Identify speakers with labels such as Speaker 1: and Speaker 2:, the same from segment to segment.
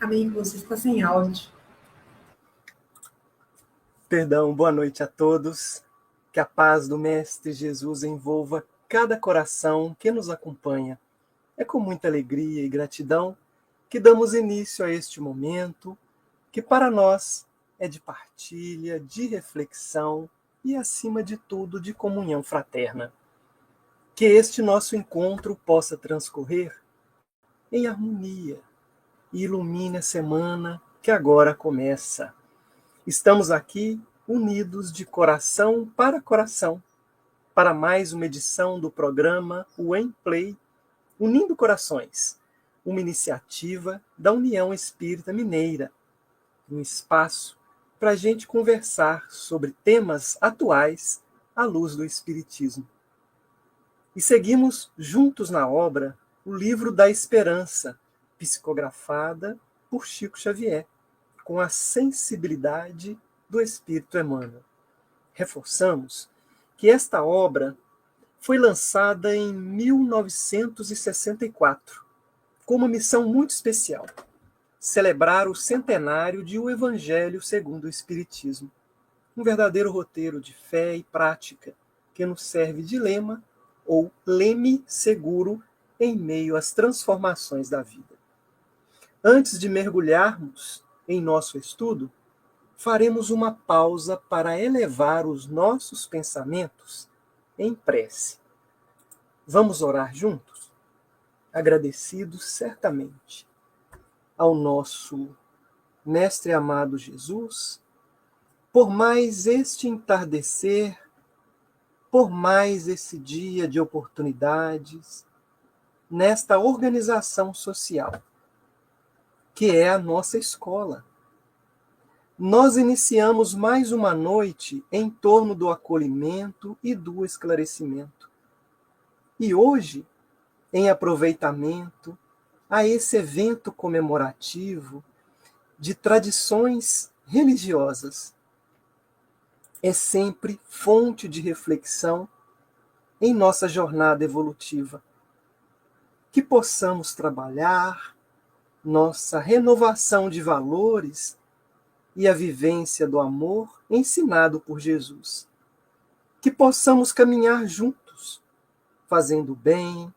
Speaker 1: Amigo, você está sem áudio.
Speaker 2: Perdão, boa noite a todos. Que a paz do Mestre Jesus envolva cada coração que nos acompanha. É com muita alegria e gratidão que damos início a este momento, que para nós é de partilha, de reflexão e, acima de tudo, de comunhão fraterna. Que este nosso encontro possa transcorrer em harmonia e ilumine a semana que agora começa. Estamos aqui unidos de coração para mais uma edição do programa O Em Play, Unindo Corações, uma iniciativa da União Espírita Mineira, um espaço para a gente conversar sobre temas atuais à luz do Espiritismo. E seguimos juntos na obra O Livro da Esperança, psicografada por Chico Xavier, com a sensibilidade do Espírito Emmanuel. Reforçamos que esta obra foi lançada em 1964, com uma missão muito especial: celebrar o centenário de O Evangelho segundo o Espiritismo, um verdadeiro roteiro de fé e prática que nos serve de lema ou leme seguro em meio às transformações da vida. Antes de mergulharmos em nosso estudo, faremos uma pausa para elevar os nossos pensamentos em prece. Vamos orar juntos? Agradecidos certamente ao nosso Mestre amado Jesus, por mais este entardecer, por mais esse dia de oportunidades, nesta organização social, que é a nossa escola. Nós iniciamos mais uma noite em torno do acolhimento e do esclarecimento. E hoje, em aproveitamento a esse evento comemorativo de tradições religiosas, é sempre fonte de reflexão em nossa jornada evolutiva. Que possamos trabalhar nossa renovação de valores e a vivência do amor ensinado por Jesus. Que possamos caminhar juntos, fazendo bem,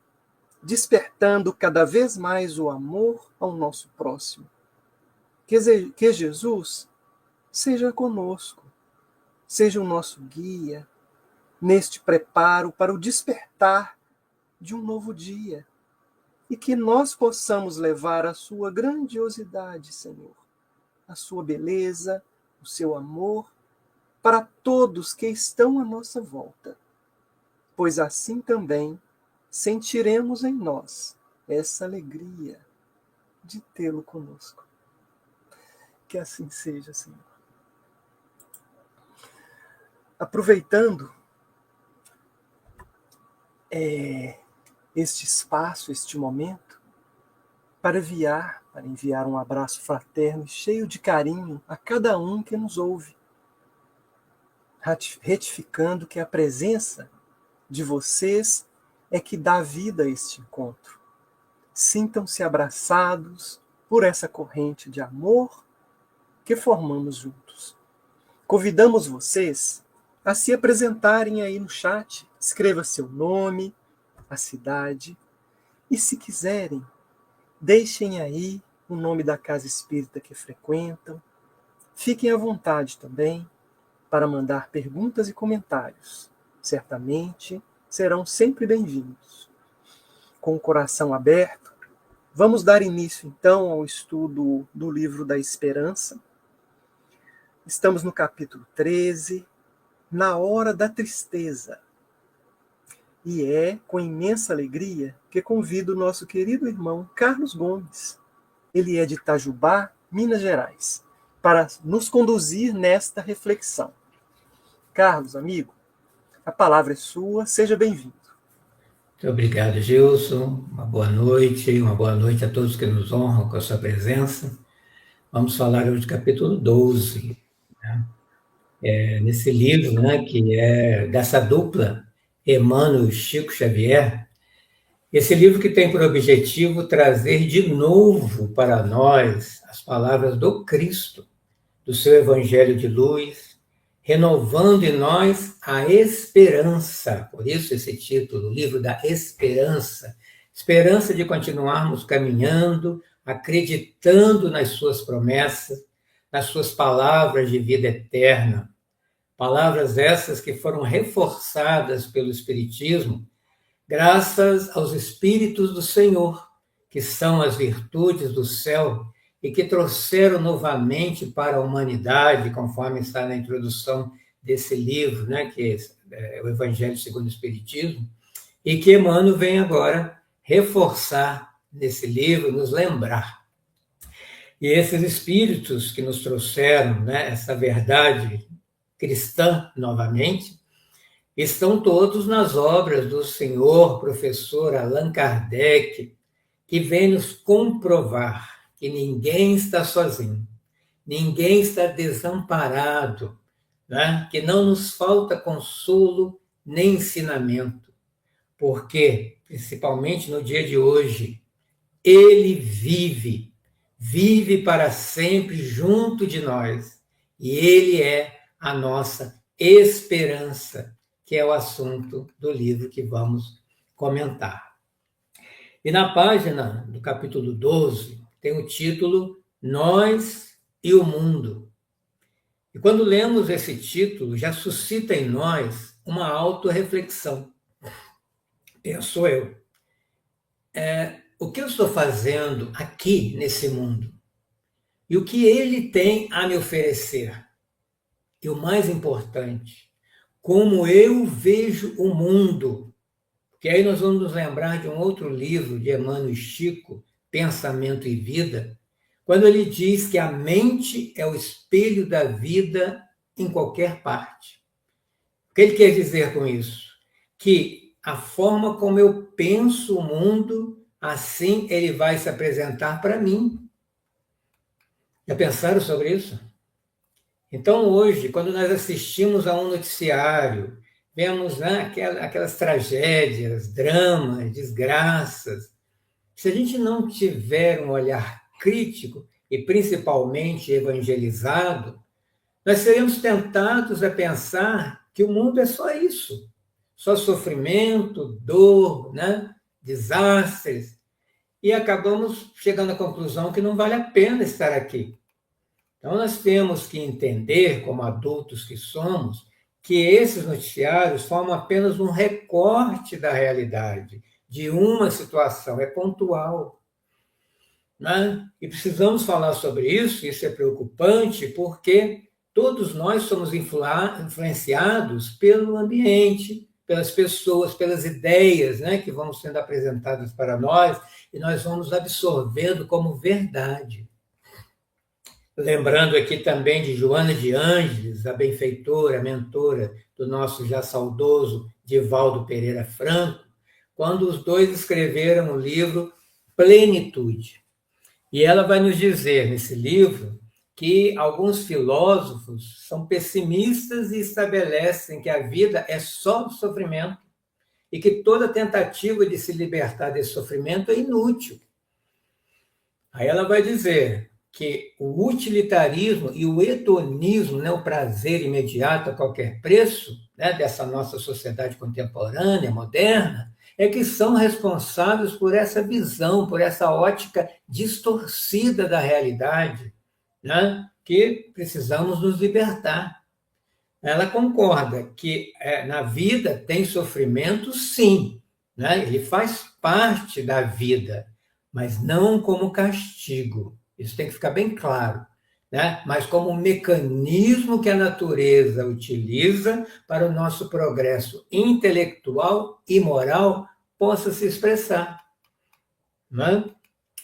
Speaker 2: despertando cada vez mais o amor ao nosso próximo. Que Jesus seja conosco, seja o nosso guia, neste preparo para o despertar de um novo dia, e que nós possamos levar a sua grandiosidade, Senhor, a sua beleza, o seu amor, para todos que estão à nossa volta, pois assim também sentiremos em nós essa alegria de tê-lo conosco. Que assim seja, Senhor. Aproveitando este espaço, este momento, para enviar um abraço fraterno e cheio de carinho a cada um que nos ouve, retificando que a presença de vocês é que dá vida a este encontro. Sintam-se abraçados por essa corrente de amor que formamos juntos. Convidamos vocês a se apresentarem aí no chat. Escreva seu nome, a cidade, e se quiserem, deixem aí o nome da casa espírita que frequentam. Fiquem à vontade também para mandar perguntas e comentários. Certamente serão sempre bem-vindos. Com o coração aberto, vamos dar início então ao estudo do Livro da Esperança. Estamos no capítulo 13, Na Hora da Tristeza. E é com imensa alegria que convido o nosso querido irmão Carlos Gomes. Ele é de Itajubá, Minas Gerais, para nos conduzir nesta reflexão. Carlos, amigo, a palavra é sua, seja bem-vindo.
Speaker 3: Muito obrigado, Gilson. Uma boa noite a todos que nos honram com a sua presença. Vamos falar hoje do capítulo 12, né? Nesse livro, né, que é dessa dupla, Emmanuel e Chico Xavier, Esse livro que tem por objetivo trazer de novo para nós as palavras do Cristo, do seu Evangelho de luz, renovando em nós a esperança. Por isso esse título, o livro da esperança. Esperança de continuarmos caminhando, acreditando nas suas promessas, nas suas palavras de vida eterna. Palavras essas que foram reforçadas pelo Espiritismo, graças aos Espíritos do Senhor, que são as virtudes do céu e que trouxeram novamente para a humanidade, conforme está na introdução desse livro, né, que é o Evangelho segundo o Espiritismo, e que Emmanuel vem agora reforçar nesse livro, nos lembrar. E esses Espíritos que nos trouxeram, né, essa verdade cristã novamente, estão todos nas obras do senhor professor Allan Kardec, que vem nos comprovar que ninguém está sozinho, ninguém está desamparado, né? Que não nos falta consolo nem ensinamento, porque, principalmente no dia de hoje, ele vive para sempre junto de nós, e ele é a nossa esperança, que é o assunto do livro que vamos comentar. E na página do capítulo 12, tem o título Nós e o Mundo. E quando lemos esse título, já suscita em nós uma autorreflexão. Penso eu, o que eu estou fazendo aqui nesse mundo? E o que ele tem a me oferecer? E o mais importante, como eu vejo o mundo. Porque aí nós vamos nos lembrar de um outro livro de Emmanuel Chico, Pensamento e Vida, quando ele diz que a mente é o espelho da vida em qualquer parte. O que ele quer dizer com isso? Que a forma como eu penso o mundo, assim ele vai se apresentar para mim. Já pensaram sobre isso? Então, hoje, quando nós assistimos a um noticiário, vemos, né, aquelas tragédias, dramas, desgraças. Se a gente não tiver um olhar crítico e principalmente evangelizado, nós seremos tentados a pensar que o mundo é só isso, só sofrimento, dor, né, desastres, e acabamos chegando à conclusão que não vale a pena estar aqui. Então, nós temos que entender, como adultos que somos, que esses noticiários formam apenas um recorte da realidade, de uma situação, é pontual. Né? E precisamos falar sobre isso, isso é preocupante, porque todos nós somos influenciados pelo ambiente, pelas pessoas, pelas ideias, né, que vão sendo apresentadas para nós, e nós vamos absorvendo como verdade. Lembrando aqui também de Joana de Ângeles, a benfeitora, a mentora do nosso já saudoso Divaldo Pereira Franco, quando os dois escreveram o livro Plenitude. E ela vai nos dizer nesse livro que alguns filósofos são pessimistas e estabelecem que a vida é só sofrimento e que toda tentativa de se libertar desse sofrimento é inútil. Aí ela vai dizer que o utilitarismo e o hedonismo, né, o prazer imediato a qualquer preço, né, dessa nossa sociedade contemporânea, moderna, é que são responsáveis por essa visão, por essa ótica distorcida da realidade, né, que precisamos nos libertar. Ela concorda que na vida tem sofrimento, sim, né, ele faz parte da vida, mas não como castigo. Isso tem que ficar bem claro, né? Mas como um mecanismo que a natureza utiliza para o nosso progresso intelectual e moral possa se expressar. Né?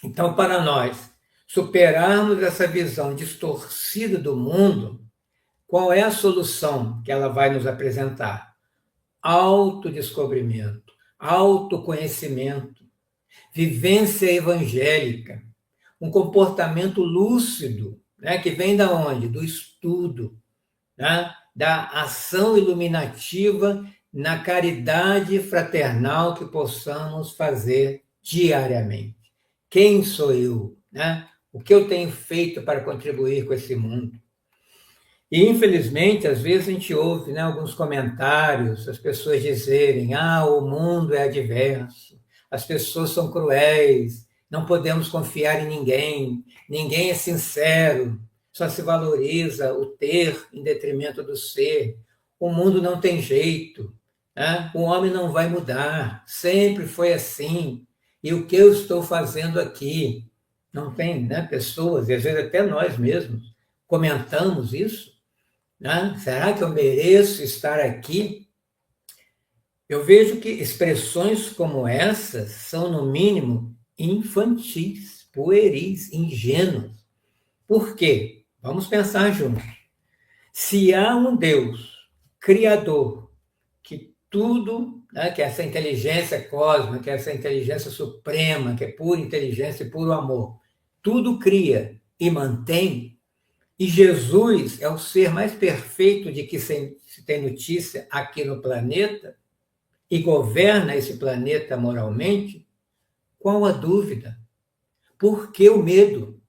Speaker 3: Então, para nós superarmos essa visão distorcida do mundo, qual é a solução que ela vai nos apresentar? Autodescobrimento, autoconhecimento, vivência evangélica, um comportamento lúcido, né, que vem da onde? Do estudo, né, da ação iluminativa na caridade fraternal que possamos fazer diariamente. Quem sou eu, né? O que eu tenho feito para contribuir com esse mundo? E, infelizmente, às vezes a gente ouve, né, alguns comentários, as pessoas dizerem: o mundo é adverso, as pessoas são cruéis, não podemos confiar em ninguém, ninguém é sincero, só se valoriza o ter em detrimento do ser, o mundo não tem jeito, né? O homem não vai mudar, sempre foi assim, e o que eu estou fazendo aqui? Não tem, né, pessoas, e às vezes até nós mesmos, comentamos isso, né? Será que eu mereço estar aqui? Eu vejo que expressões como essas são, no mínimo, infantis, pueris, ingênuas. Por quê? Vamos pensar juntos. Se há um Deus criador, que tudo, né, que essa inteligência cósmica, que essa inteligência suprema, que é pura inteligência e puro amor, tudo cria e mantém, e Jesus é o ser mais perfeito de que se tem notícia aqui no planeta e governa esse planeta moralmente, qual a dúvida? Por que o medo?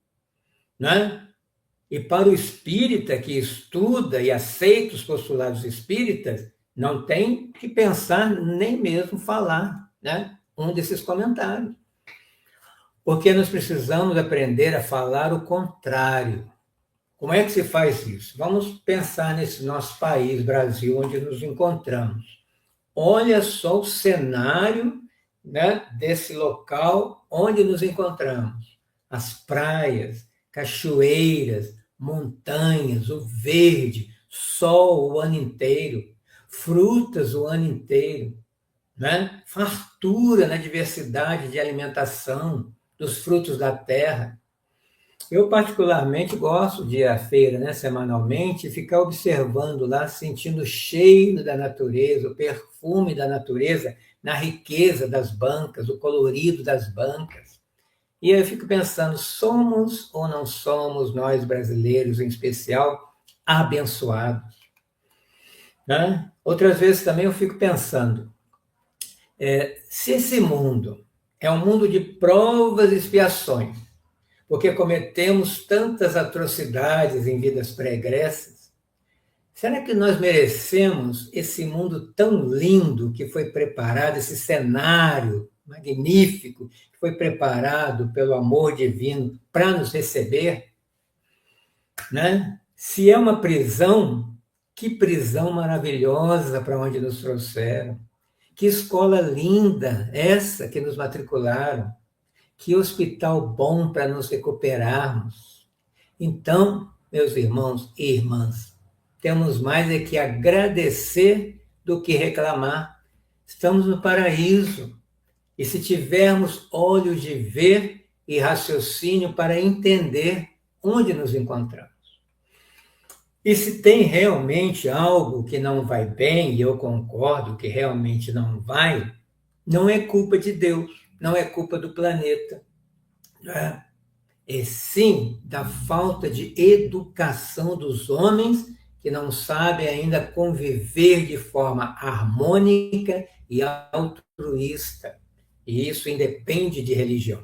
Speaker 3: Né? E para o espírita que estuda e aceita os postulados espíritas, não tem que pensar nem mesmo falar, né, um desses comentários. Porque nós precisamos aprender a falar o contrário. Como é que se faz isso? Vamos pensar nesse nosso país, Brasil, onde nos encontramos. Olha só o cenário, né, desse local onde nos encontramos. As praias, cachoeiras, montanhas, o verde, sol o ano inteiro, frutas o ano inteiro, né? Fartura na diversidade de alimentação dos frutos da terra. Eu, particularmente, gosto de ir à feira, né, semanalmente, e ficar observando lá, sentindo o cheiro da natureza, o perfume da natureza, na riqueza das bancas, o colorido das bancas. E eu fico pensando, somos ou não somos, nós brasileiros em especial, abençoados? Né? Outras vezes também eu fico pensando, se esse mundo é um mundo de provas e expiações, porque cometemos tantas atrocidades em vidas pregressas, será que nós merecemos esse mundo tão lindo que foi preparado, esse cenário magnífico que foi preparado pelo amor divino para nos receber? Né? Se é uma prisão, que prisão maravilhosa para onde nos trouxeram. Que escola linda essa que nos matricularam. Que hospital bom para nos recuperarmos. Então, meus irmãos e irmãs, temos mais é que agradecer do que reclamar. Estamos no paraíso. E se tivermos olhos de ver e raciocínio para entender onde nos encontramos. E se tem realmente algo que não vai bem, e eu concordo que realmente não vai, não é culpa de Deus, não é culpa do planeta. Né? É sim da falta de educação dos homens que não sabem ainda conviver de forma harmônica e altruísta. E isso independe de religião.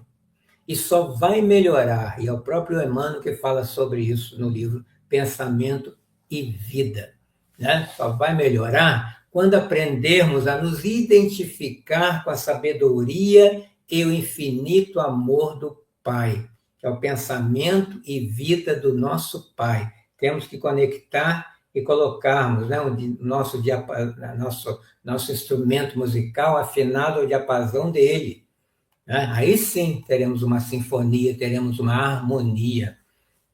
Speaker 3: E só vai melhorar, e é o próprio Emmanuel que fala sobre isso no livro Pensamento e Vida. Né? Só vai melhorar quando aprendermos a nos identificar com a sabedoria e o infinito amor do Pai, que é o pensamento e vida do nosso Pai. Temos que conectar e colocarmos, né, o nosso instrumento musical afinado ao diapasão dele. Né? Aí sim teremos uma sinfonia, teremos uma harmonia.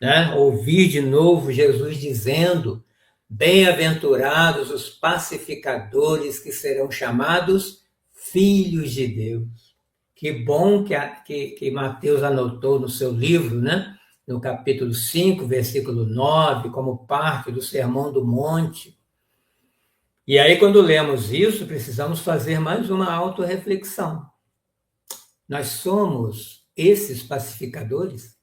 Speaker 3: Né? Ouvir de novo Jesus dizendo: bem-aventurados os pacificadores que serão chamados filhos de Deus. Que bom que Mateus anotou no seu livro, né? No capítulo 5, versículo 9, como parte do Sermão do Monte. E aí, quando lemos isso, precisamos fazer mais uma autorreflexão. Nós somos esses pacificadores?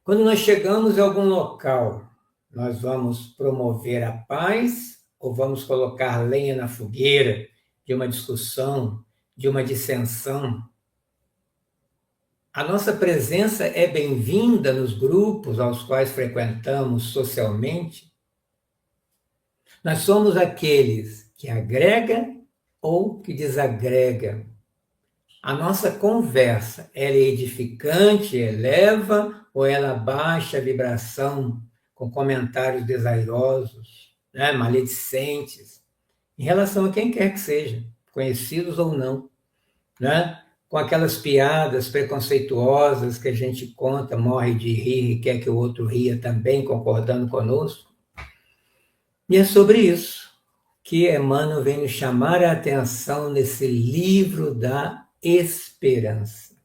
Speaker 3: Quando nós chegamos a algum local, nós vamos promover a paz ou vamos colocar lenha na fogueira de uma discussão, de uma dissensão. A nossa presença é bem-vinda nos grupos aos quais frequentamos socialmente. Nós somos aqueles que agregam ou que desagregam. A nossa conversa, ela é edificante, eleva, ou ela baixa a vibração com comentários desairosos, né, maledicentes, em relação a quem quer que seja, conhecidos ou não, né? Com aquelas piadas preconceituosas que a gente conta, morre de rir e quer que o outro ria também, concordando conosco. E é sobre isso que Emmanuel vem nos chamar a atenção nesse livro da esperança.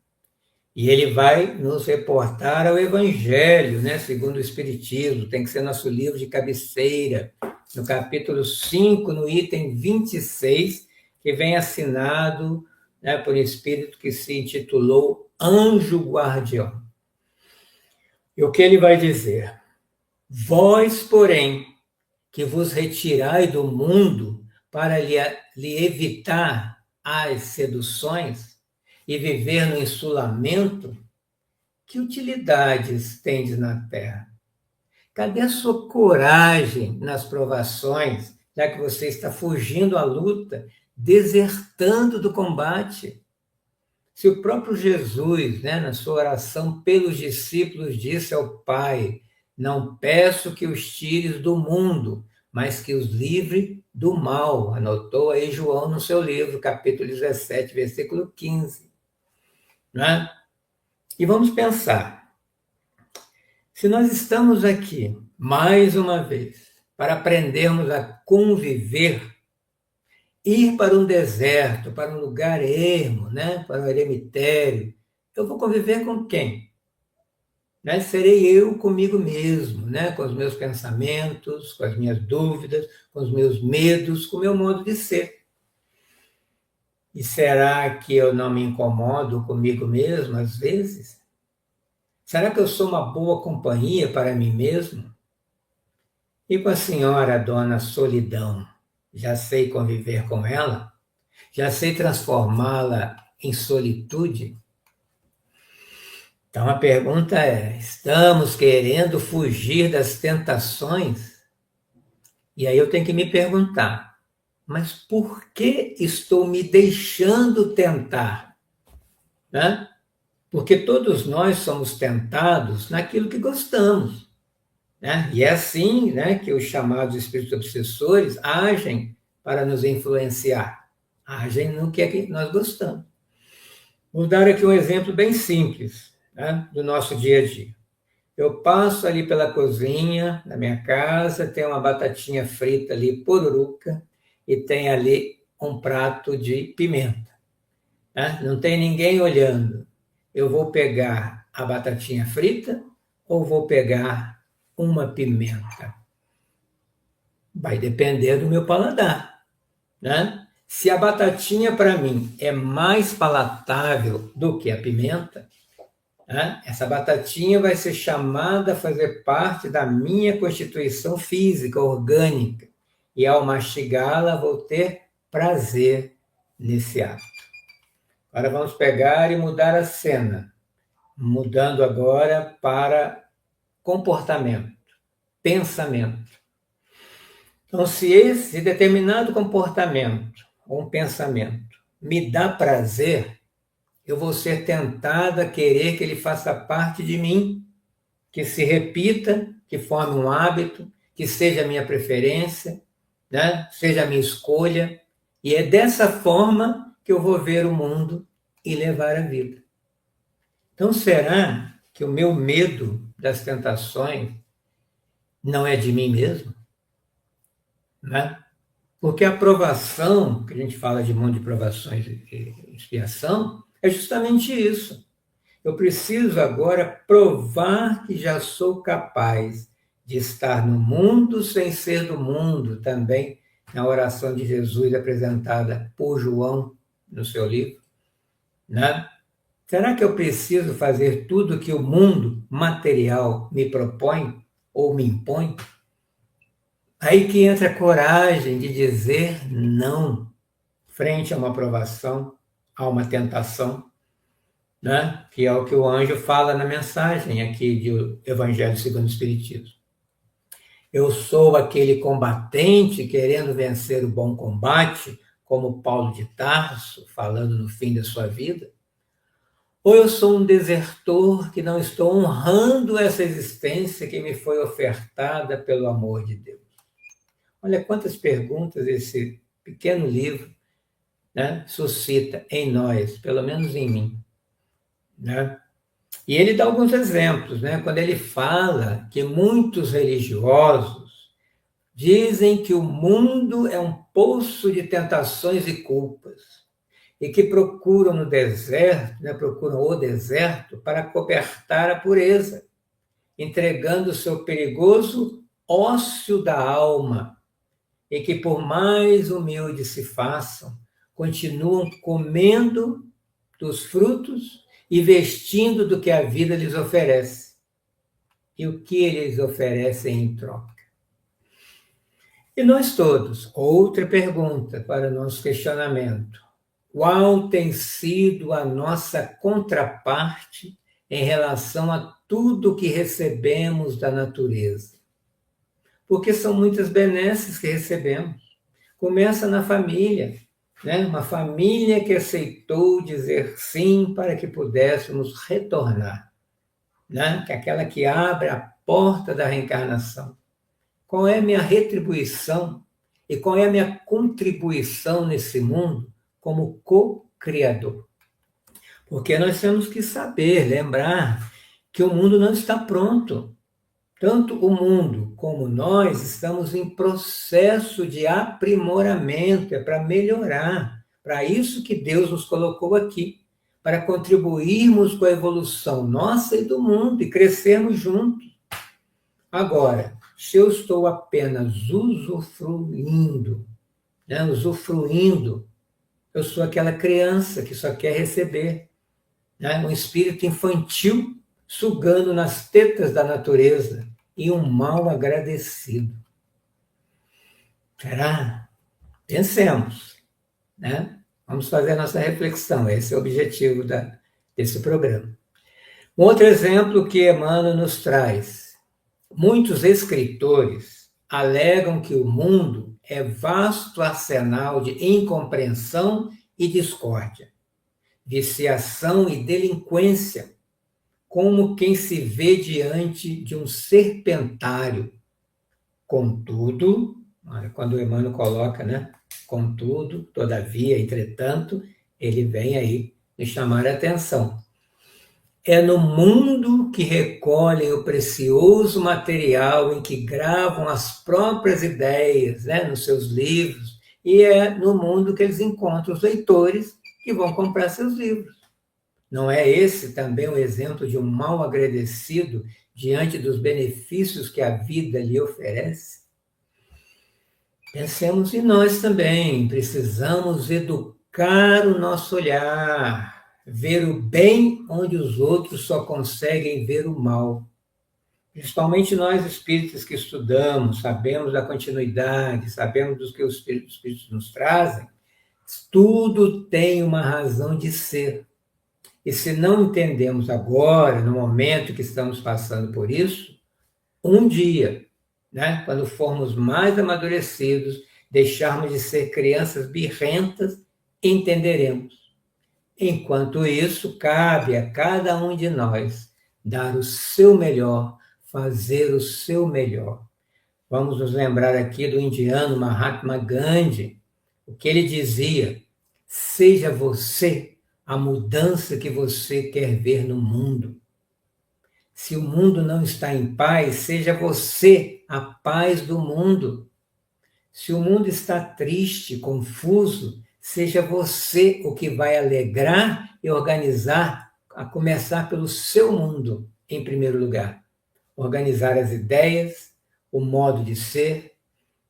Speaker 3: E ele vai nos reportar ao Evangelho, né, segundo o Espiritismo, tem que ser nosso livro de cabeceira, no capítulo 5, no item 26, que vem assinado, né, por um espírito que se intitulou Anjo Guardião. E o que ele vai dizer? Vós, porém, que vos retirai do mundo para lhe evitar as seduções e viver no insulamento, que utilidades tendes na terra? Cadê a sua coragem nas provações, já que você está fugindo à luta, desertando do combate? Se o próprio Jesus, né, na sua oração pelos discípulos, disse ao Pai: não peço que os tires do mundo, mas que os livre do mal. Anotou aí João no seu livro, capítulo 17, versículo 15. Né? E vamos pensar. Se nós estamos aqui, mais uma vez, para aprendermos a conviver, ir para um deserto, para um lugar ermo, né? Para um eremitério, eu vou conviver com quem? Né? Serei eu comigo mesmo, né? Com os meus pensamentos, com as minhas dúvidas, com os meus medos, com o meu modo de ser. E será que eu não me incomodo comigo mesmo às vezes? Será que eu sou uma boa companhia para mim mesmo? E com a senhora, dona Solidão? Já sei conviver com ela? Já sei transformá-la em solitude? Então a pergunta é: estamos querendo fugir das tentações? E aí eu tenho que me perguntar: mas por que estou me deixando tentar? Né? Porque todos nós somos tentados naquilo que gostamos. Né? E é assim, né, que os chamados espíritos obsessores agem para nos influenciar. Agem no que é que nós gostamos. Vou dar aqui um exemplo bem simples, né, do nosso dia a dia. Eu passo ali pela cozinha da minha casa, tem uma batatinha frita ali, pururuca, e tem ali um prato de pimenta. Né? Não tem ninguém olhando. Eu vou pegar a batatinha frita ou vou pegar uma pimenta? Vai depender do meu paladar. Né? Se a batatinha, para mim, é mais palatável do que a pimenta, né? Essa batatinha vai ser chamada a fazer parte da minha constituição física, orgânica. E ao mastigá-la, vou ter prazer nesse ato. Agora vamos pegar e mudar a cena. Mudando agora para comportamento, pensamento. Então, se esse determinado comportamento ou um pensamento me dá prazer, eu vou ser tentado a querer que ele faça parte de mim, que se repita, que forme um hábito, que seja a minha preferência, né? Seja a minha escolha. E é dessa forma que eu vou ver o mundo e levar a vida. Então, será que o meu medo das tentações não é de mim mesmo? Né? Porque a provação, que a gente fala de mundo de provações e expiação, é justamente isso. Eu preciso agora provar que já sou capaz de estar no mundo sem ser do mundo, também na oração de Jesus apresentada por João no seu livro. Né? Será que eu preciso fazer tudo que o mundo material me propõe ou me impõe? Aí que entra a coragem de dizer não frente a uma provação, a uma tentação, né? Que é o que o anjo fala na mensagem aqui do Evangelho segundo o Espiritismo. Eu sou aquele combatente querendo vencer o bom combate, como Paulo de Tarso, falando no fim da sua vida? Ou eu sou um desertor que não estou honrando essa existência que me foi ofertada pelo amor de Deus? Olha quantas perguntas esse pequeno livro, né, suscita em nós, pelo menos em mim, né? E ele dá alguns exemplos, né? Quando ele fala que muitos religiosos dizem que o mundo é um poço de tentações e culpas e que procuram no deserto, né, procuram o deserto para cobertar a pureza, entregando o seu perigoso ócio da alma, e que por mais humildes se façam, continuam comendo dos frutos e vestindo do que a vida lhes oferece. E o que eles oferecem em troca? E nós todos, outra pergunta para o nosso questionamento. Qual tem sido a nossa contraparte em relação a tudo que recebemos da natureza? Porque são muitas benesses que recebemos. Começa na família, né? Uma família que aceitou dizer sim para que pudéssemos retornar, né? Que é aquela que abre a porta da reencarnação. Qual é a minha retribuição e qual é a minha contribuição nesse mundo como co-criador? Porque nós temos que saber, lembrar que o mundo não está pronto. Tanto o mundo como nós estamos em processo de aprimoramento, é para melhorar. Para isso que Deus nos colocou aqui, para contribuirmos com a evolução nossa e do mundo e crescermos juntos. Agora, se eu estou apenas usufruindo, né, eu sou aquela criança que só quer receber, né, um espírito infantil sugando nas tetas da natureza e um mal agradecido. Será? Pensemos, né? Vamos fazer a nossa reflexão, esse é o objetivo desse programa. Um outro exemplo que Emmanuel nos traz. Muitos escritores alegam que o mundo é vasto arsenal de incompreensão e discórdia, viciação e delinquência, como quem se vê diante de um serpentário. Contudo, quando o Emmanuel coloca, né? Contudo, todavia, entretanto, ele vem aí nos chamar a atenção. É no mundo que recolhem o precioso material em que gravam as próprias ideias, né, nos seus livros, e é no mundo que eles encontram os leitores que vão comprar seus livros. Não é esse também um exemplo de um mal agradecido diante dos benefícios que a vida lhe oferece? Pensemos em nós também, precisamos educar o nosso olhar, ver o bem onde os outros só conseguem ver o mal. Principalmente nós espíritas que estudamos, sabemos da continuidade, sabemos do que os espíritos nos trazem, tudo tem uma razão de ser. E se não entendemos agora, no momento que estamos passando por isso, um dia, né, quando formos mais amadurecidos, deixarmos de ser crianças birrentas, entenderemos. Enquanto isso, cabe a cada um de nós dar o seu melhor, fazer o seu melhor. Vamos nos lembrar aqui do indiano Mahatma Gandhi, o que ele dizia: seja você a mudança que você quer ver no mundo. Se o mundo não está em paz, seja você a paz do mundo. Se o mundo está triste, confuso, seja você o que vai alegrar e organizar, a começar pelo seu mundo, em primeiro lugar. Organizar as ideias, o modo de ser,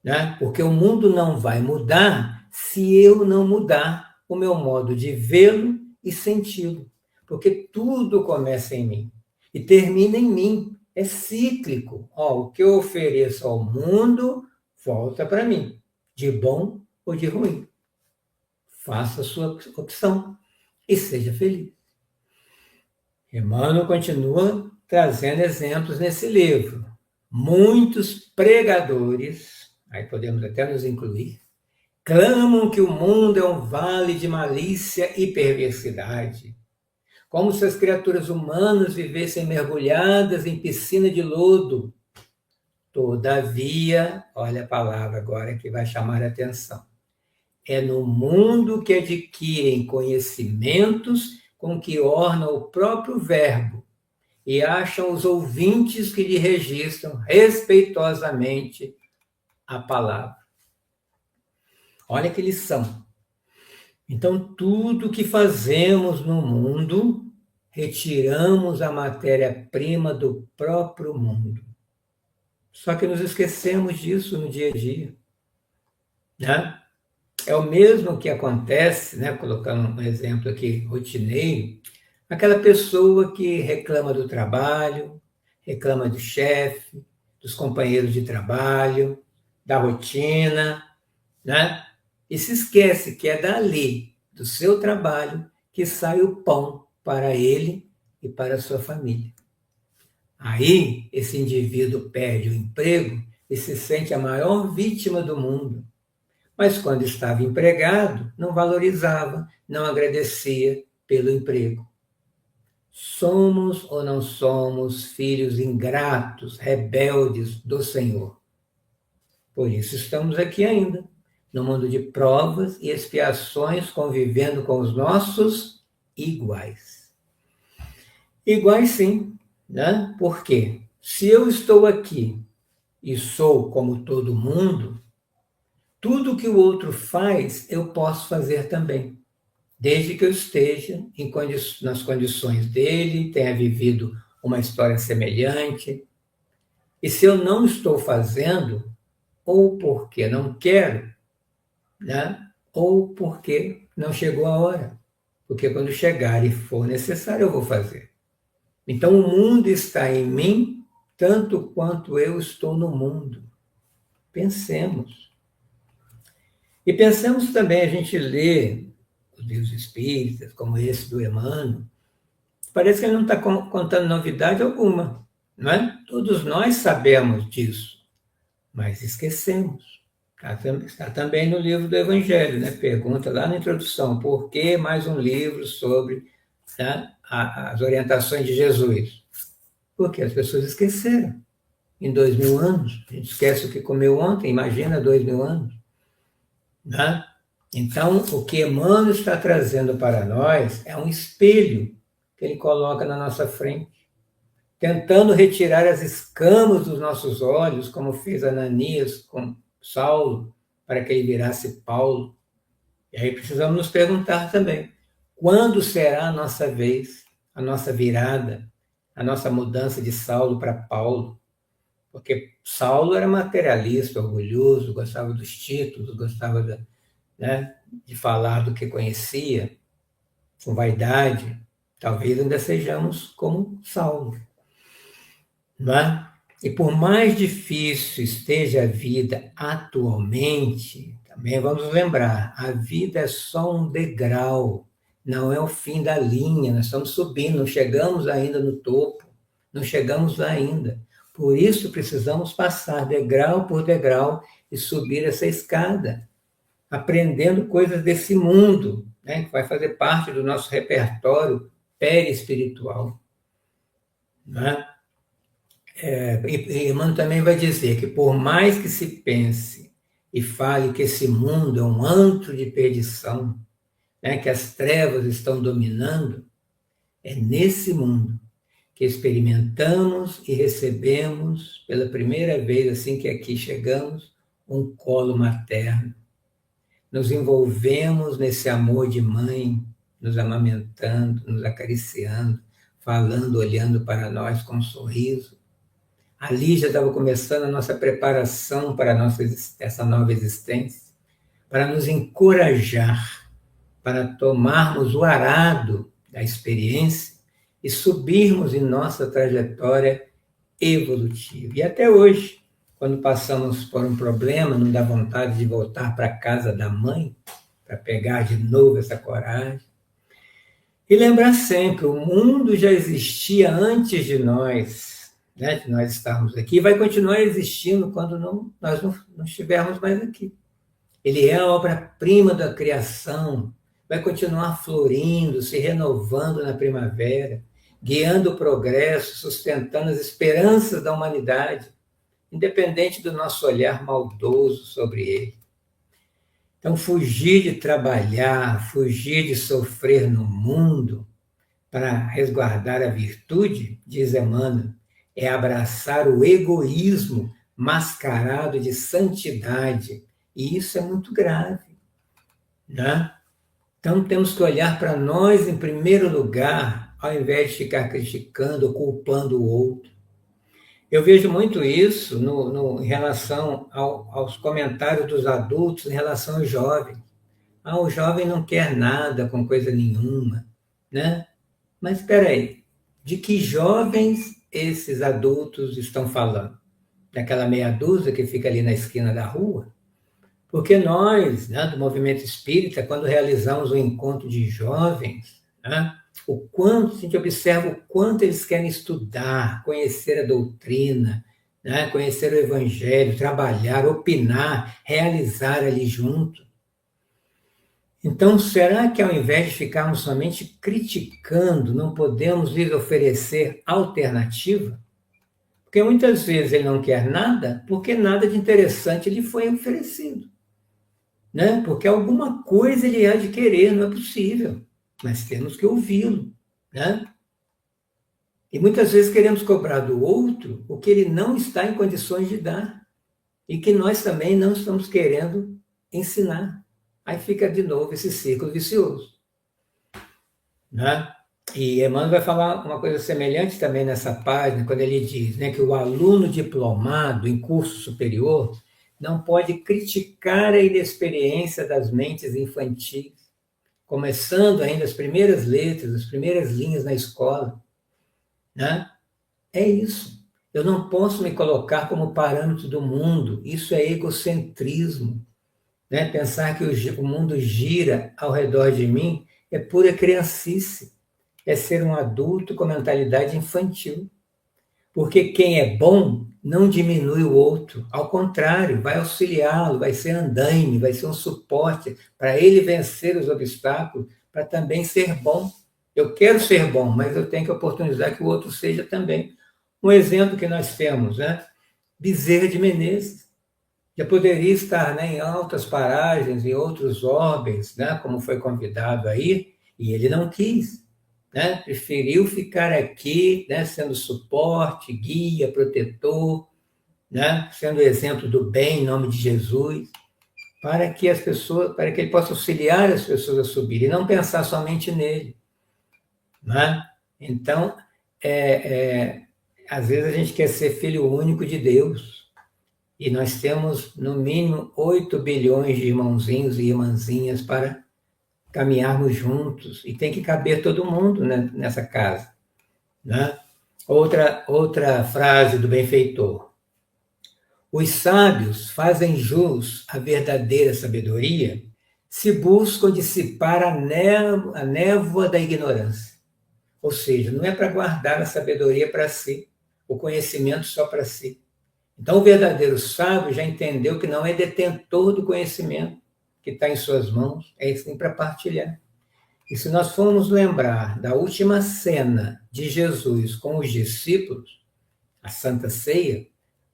Speaker 3: né? Porque o mundo não vai mudar se eu não mudar o meu modo de vê-lo e senti-lo. Porque tudo começa em mim e termina em mim. É cíclico. O que eu ofereço ao mundo volta para mim, de bom ou de ruim. Faça a sua opção e seja feliz. Emmanuel continua trazendo exemplos nesse livro. Muitos pregadores, aí podemos até nos incluir, clamam que o mundo é um vale de malícia e perversidade, como se as criaturas humanas vivessem mergulhadas em piscina de lodo. Todavia, olha a palavra agora que vai chamar a atenção. É no mundo que adquirem conhecimentos com que ornam o próprio verbo e acham os ouvintes que lhe registram respeitosamente a palavra. Olha que lição. Então, tudo que fazemos no mundo, retiramos a matéria-prima do próprio mundo. Só que nos esquecemos disso no dia a dia. Né? É o mesmo que acontece, né? Colocando um exemplo aqui rotineiro, aquela pessoa que reclama do trabalho, reclama do chefe, dos companheiros de trabalho, da rotina, né? E se esquece que é dali, do seu trabalho, que sai o pão para ele e para a sua família. Aí, esse indivíduo perde o emprego e se sente a maior vítima do mundo. Mas quando estava empregado, não valorizava, não agradecia pelo emprego. Somos ou não somos filhos ingratos, rebeldes do Senhor? Por isso estamos aqui ainda, no mundo de provas e expiações, convivendo com os nossos iguais. Iguais sim, né? Por quê? Se eu estou aqui e sou como todo mundo, tudo que o outro faz, eu posso fazer também, desde que eu esteja nas condições dele, tenha vivido uma história semelhante. E se eu não estou fazendo, ou porque não quero, né? Ou porque não chegou a hora. Porque quando chegar e for necessário, eu vou fazer. Então, o mundo está em mim, tanto quanto eu estou no mundo. Pensemos. E pensemos também, a gente lê os livros espíritas, como esse do Emmanuel, parece que ele não está contando novidade alguma, não é? Todos nós sabemos disso, mas esquecemos. Está também no livro do Evangelho, né? Pergunta lá na introdução, por que mais um livro sobre, tá, as orientações de Jesus? Porque as pessoas esqueceram. Em 2000 anos, a gente esquece o que comeu ontem, imagina 2000 anos. Né? Então, o que Emmanuel está trazendo para nós é um espelho que ele coloca na nossa frente, tentando retirar as escamas dos nossos olhos, como fez Ananias com Saulo, para que ele virasse Paulo. E aí precisamos nos perguntar também, quando será a nossa vez, a nossa virada, a nossa mudança de Saulo para Paulo? Porque Saulo era materialista, orgulhoso, gostava dos títulos, gostava de falar do que conhecia, com vaidade. Talvez ainda sejamos como Saulo. Não é? E por mais difícil esteja a vida atualmente, também vamos lembrar, a vida é só um degrau, não é o fim da linha, nós estamos subindo, não chegamos ainda no topo, não chegamos lá ainda. Por isso precisamos passar degrau por degrau e subir essa escada, aprendendo coisas desse mundo, né, que vai fazer parte do nosso repertório perispiritual. Né? E Emmanuel também vai dizer que por mais que se pense e fale que esse mundo é um antro de perdição, né, que as trevas estão dominando, é nesse mundo que experimentamos e recebemos pela primeira vez, assim que aqui chegamos, um colo materno. Nos envolvemos nesse amor de mãe, nos amamentando, nos acariciando, falando, olhando para nós com um sorriso. Ali já estava começando a nossa preparação para essa nova existência, para nos encorajar, para tomarmos o arado da experiência e subirmos em nossa trajetória evolutiva. E até hoje, quando passamos por um problema, não dá vontade de voltar para a casa da mãe, para pegar de novo essa coragem. E lembrar sempre, o mundo já existia antes de nós, né, de nós estarmos aqui, e vai continuar existindo quando nós não estivermos mais aqui. Ele é a obra-prima da criação, vai continuar florindo, se renovando na primavera, guiando o progresso, sustentando as esperanças da humanidade, independente do nosso olhar maldoso sobre ele. Então, fugir de trabalhar, fugir de sofrer no mundo para resguardar a virtude, diz Emmanuel, é abraçar o egoísmo mascarado de santidade. E isso é muito grave, né? Então, temos que olhar para nós em primeiro lugar, ao invés de ficar criticando ou culpando o outro. Eu vejo muito isso em relação aos comentários dos adultos em relação aos jovens. O jovem não quer nada com coisa nenhuma, né? Mas espera aí, de que jovens esses adultos estão falando? Daquela meia dúzia que fica ali na esquina da rua? Porque nós, né, do movimento espírita, quando realizamos um encontro de jovens, né, a gente observa o quanto eles querem estudar, conhecer a doutrina, né, conhecer o evangelho, trabalhar, opinar, realizar ali junto. Então, será que ao invés de ficarmos somente criticando, não podemos lhes oferecer alternativa? Porque muitas vezes ele não quer nada, porque nada de interessante lhe foi oferecido. Né? Porque alguma coisa ele há de querer, não é possível. Mas temos que ouvi-lo. Né? E muitas vezes queremos cobrar do outro o que ele não está em condições de dar. E que nós também não estamos querendo ensinar. Aí fica de novo esse ciclo vicioso. Né? E Emmanuel vai falar uma coisa semelhante também nessa página, quando ele diz, né, que o aluno diplomado em curso superior não pode criticar a inexperiência das mentes infantis, começando ainda as primeiras letras, as primeiras linhas na escola. Né? É isso. Eu não posso me colocar como parâmetro do mundo. Isso é egocentrismo. Né? Pensar que o mundo gira ao redor de mim é pura criancice. É ser um adulto com mentalidade infantil. Porque quem é bom não diminui o outro, ao contrário, vai auxiliá-lo, vai ser andaime, vai ser um suporte para ele vencer os obstáculos, para também ser bom. Eu quero ser bom, mas eu tenho que oportunizar que o outro seja também. Um exemplo que nós temos, né? Bezerra de Menezes. Já poderia estar, né, em altas paragens, em outros orbes, né, como foi convidado aí, e ele não quis. Né? Preferiu ficar aqui, né, sendo suporte, guia, protetor, né, sendo exemplo do bem em nome de Jesus, para que ele possa auxiliar as pessoas a subir e não pensar somente nele. Né? Então, às vezes a gente quer ser filho único de Deus e nós temos no mínimo 8 bilhões de irmãozinhos e irmãzinhas para caminharmos juntos, e tem que caber todo mundo, né, nessa casa. Né? Outra frase do benfeitor. Os sábios fazem jus à verdadeira sabedoria se buscam dissipar a névoa da ignorância. Ou seja, não é para guardar a sabedoria para si, o conhecimento só para si. Então, o verdadeiro sábio já entendeu que não é detentor do conhecimento que está em suas mãos, é sim para partilhar. E se nós formos lembrar da última cena de Jesus com os discípulos, a Santa Ceia,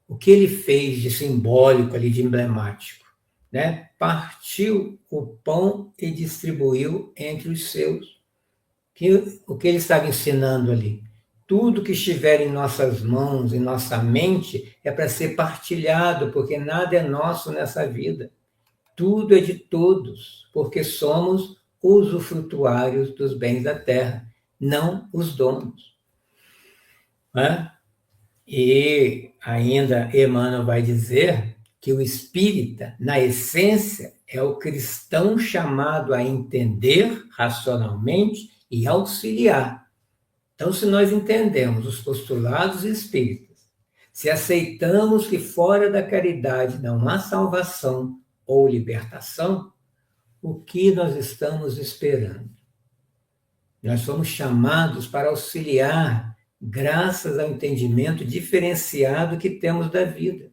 Speaker 3: o que ele fez de simbólico ali, de emblemático? Né? Partiu o pão e distribuiu entre os seus. O que ele estava ensinando ali? Tudo que estiver em nossas mãos, em nossa mente, é para ser partilhado, porque nada é nosso nessa vida. Tudo é de todos, porque somos usufrutuários dos bens da terra, não os donos. Né? E ainda Emmanuel vai dizer que o espírita, na essência, é o cristão chamado a entender racionalmente e auxiliar. Então, se nós entendemos os postulados espíritas, Se aceitamos que fora da caridade não há salvação ou libertação, o que nós estamos esperando? Nós somos chamados para auxiliar, graças ao entendimento diferenciado que temos da vida,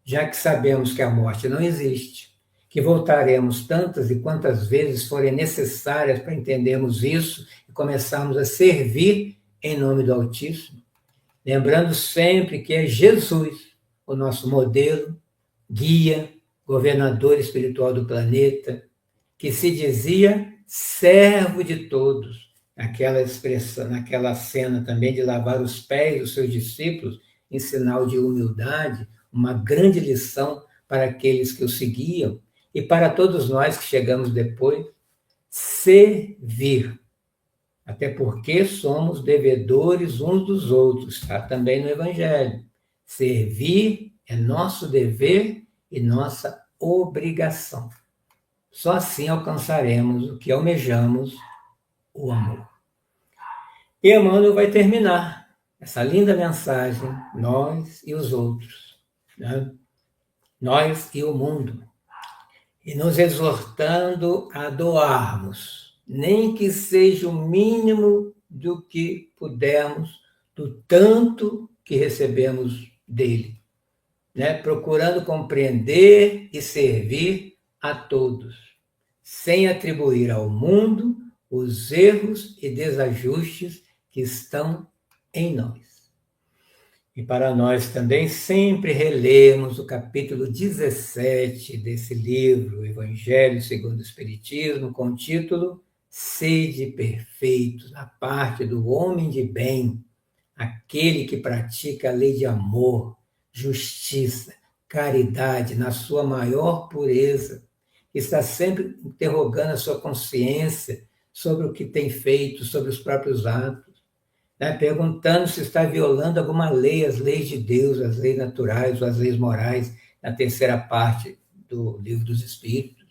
Speaker 3: já que sabemos que a morte não existe, que voltaremos tantas e quantas vezes forem necessárias para entendermos isso e começarmos a servir em nome do Altíssimo, lembrando sempre que é Jesus o nosso modelo, guia, governador espiritual do planeta, que se dizia servo de todos. Aquela expressão, naquela cena também de lavar os pés dos seus discípulos, em sinal de humildade, uma grande lição para aqueles que o seguiam e para todos nós que chegamos depois, servir. Até porque somos devedores uns dos outros, está também no Evangelho. Servir é nosso dever e nossa obrigação. Só assim alcançaremos o que almejamos, o amor. E Emmanuel vai terminar essa linda mensagem, nós e os outros, né? Nós e o mundo, e nos exortando a doarmos, nem que seja o mínimo do que pudermos, do tanto que recebemos dele, né? Procurando compreender e servir a todos, sem atribuir ao mundo os erros e desajustes que estão em nós. E para nós também sempre relemos o capítulo 17 desse livro, Evangelho segundo o Espiritismo, com o título Sede Perfeitos, na parte do homem de bem, aquele que pratica a lei de amor, justiça, caridade na sua maior pureza, que está sempre interrogando a sua consciência sobre o que tem feito, sobre os próprios atos, né? Perguntando se está violando alguma lei, as leis de Deus, as leis naturais ou as leis morais, na terceira parte do Livro dos Espíritos.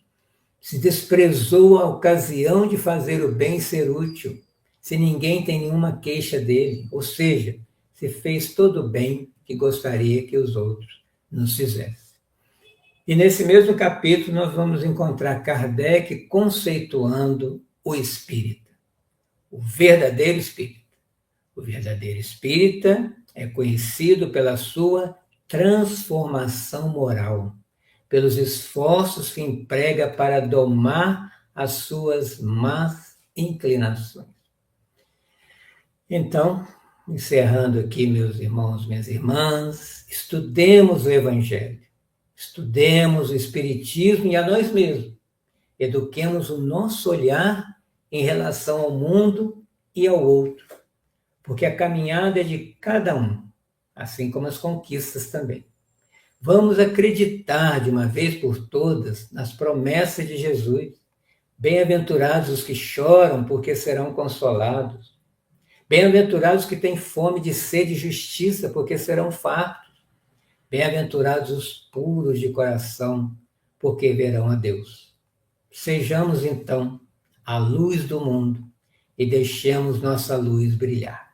Speaker 3: Se desprezou a ocasião de fazer o bem e ser útil, se ninguém tem nenhuma queixa dele, ou seja, se fez todo o bem que gostaria que os outros nos fizessem. E nesse mesmo capítulo nós vamos encontrar Kardec conceituando o espírita, o verdadeiro espírita. O verdadeiro espírita é conhecido pela sua transformação moral, pelos esforços que emprega para domar as suas más inclinações. Então, encerrando aqui, meus irmãos, minhas irmãs, estudemos o Evangelho, estudemos o Espiritismo e a nós mesmos, eduquemos o nosso olhar em relação ao mundo e ao outro, porque a caminhada é de cada um, assim como as conquistas também. Vamos acreditar de uma vez por todas nas promessas de Jesus. Bem-aventurados os que choram, porque serão consolados. Bem-aventurados os que têm fome de sede e justiça, porque serão fartos. Bem-aventurados os puros de coração, porque verão a Deus. Sejamos, então, a luz do mundo e deixemos nossa luz brilhar.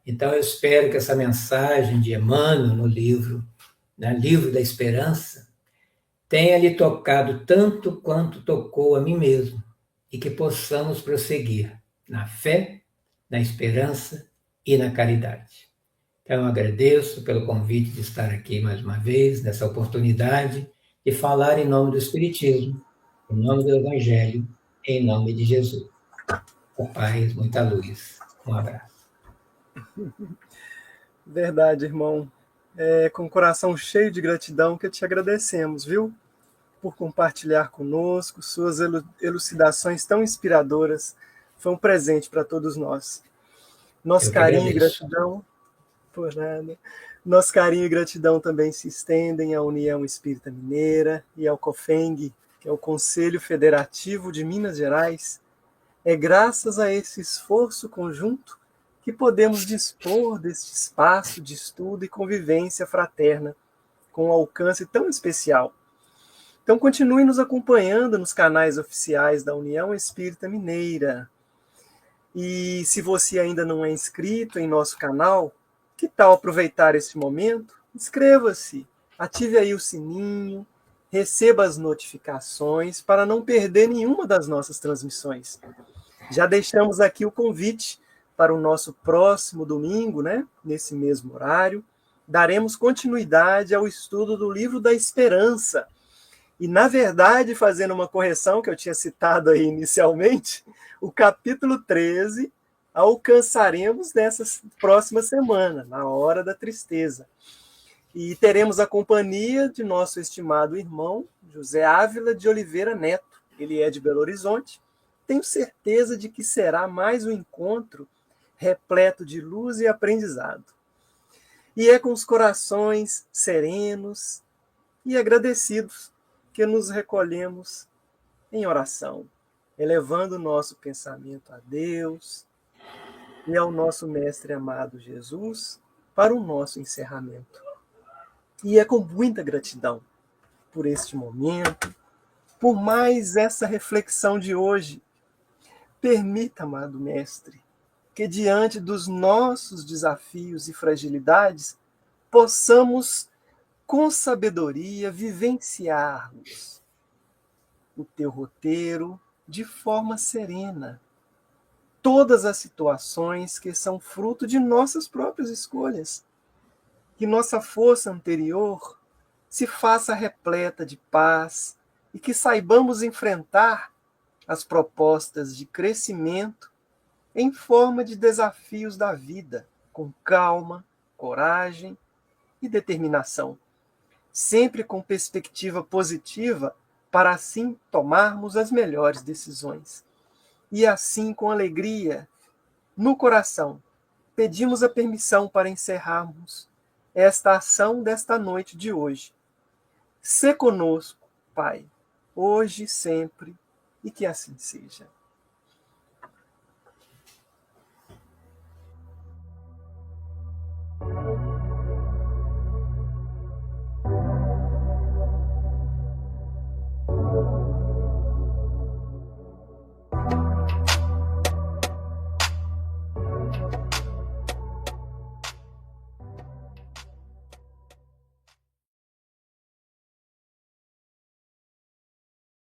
Speaker 3: Então, eu espero que essa mensagem de Emmanuel no livro da Esperança, tenha lhe tocado tanto quanto tocou a mim mesmo, e que possamos prosseguir na fé, na esperança e na caridade. Então, eu agradeço pelo convite de estar aqui mais uma vez, nessa oportunidade de falar em nome do Espiritismo, em nome do Evangelho, em nome de Jesus. Com paz, muita luz. Um abraço.
Speaker 2: Verdade, irmão. É com o coração cheio de gratidão que te agradecemos, viu? Por compartilhar conosco suas elucidações tão inspiradoras. Foi um presente para todos nós. Nosso carinho e gratidão, por nada. Nosso carinho e gratidão também se estendem à União Espírita Mineira e ao COFENG, que é o Conselho Federativo de Minas Gerais. É graças a esse esforço conjunto que podemos dispor deste espaço de estudo e convivência fraterna com um alcance tão especial. Então continue nos acompanhando nos canais oficiais da União Espírita Mineira. E se você ainda não é inscrito em nosso canal, que tal aproveitar esse momento inscreva-se, ative aí o sininho, receba as notificações para não perder nenhuma das nossas transmissões. Já deixamos aqui o convite para o nosso próximo domingo, né? Nesse mesmo horário. Daremos continuidade ao estudo do Livro da Esperança. E, na verdade, fazendo uma correção que eu tinha citado aí inicialmente, o capítulo 13 alcançaremos nessa próxima semana, na Hora da Tristeza. E teremos a companhia de nosso estimado irmão, José Ávila de Oliveira Neto. Ele é de Belo Horizonte. Tenho certeza de que será mais um encontro repleto de luz e aprendizado. E é com os corações serenos e agradecidos que nos recolhemos em oração, elevando o nosso pensamento a Deus e ao nosso Mestre amado Jesus para o nosso encerramento. E é com muita gratidão por este momento, por mais essa reflexão de hoje. Permita, amado Mestre, que diante dos nossos desafios e fragilidades, possamos, com sabedoria, vivenciarmos o teu roteiro de forma serena. Todas as situações que são fruto de nossas próprias escolhas. Que nossa força anterior se faça repleta de paz e que saibamos enfrentar as propostas de crescimento em forma de desafios da vida, com calma, coragem e determinação, sempre com perspectiva positiva para assim tomarmos as melhores decisões. E assim, com alegria no coração, pedimos a permissão para encerrarmos esta ação desta noite de hoje. Sê conosco, Pai, hoje e sempre, e que assim seja.